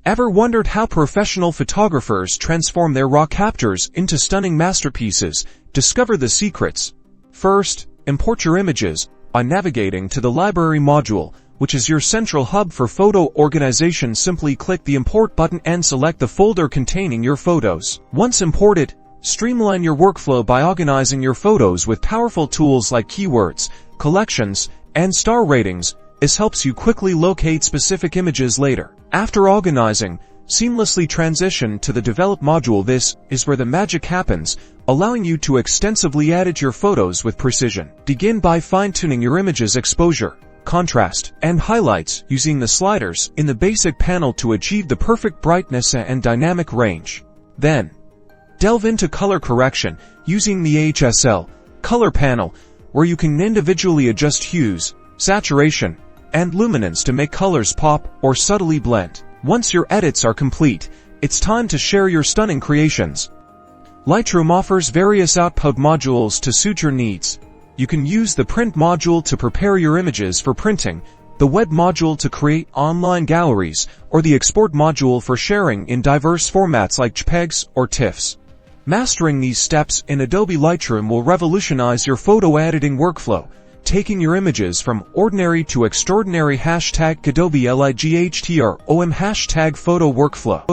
Ever wondered how professional photographers transform their raw captures into stunning masterpieces? Discover the secrets. First, import your images by navigating to the Library module, which is your central hub for photo organization. Simply click the Import button and select the folder containing your photos. Once imported, streamline your workflow by organizing your photos with powerful tools like keywords, collections, and star ratings. This helps you quickly locate specific images later. After organizing, seamlessly transition to the Develop module. This is where the magic happens, allowing you to extensively edit your photos with precision. Begin by fine-tuning your image's exposure, contrast, and highlights using the sliders in the basic panel to achieve the perfect brightness and dynamic range. Then, delve into color correction using the HSL color panel, where you can individually adjust hues, saturation, and luminance to make colors pop or subtly blend. Once your edits are complete, it's time to share your stunning creations. Lightroom offers various output modules to suit your needs. You can use the Print module to prepare your images for printing, the Web module to create online galleries, or the Export module for sharing in diverse formats like JPEGs or TIFFs. Mastering these steps in Adobe Lightroom will revolutionize your photo editing workflow, taking your images from ordinary to extraordinary. #Adobe Lightroom #photo workflow.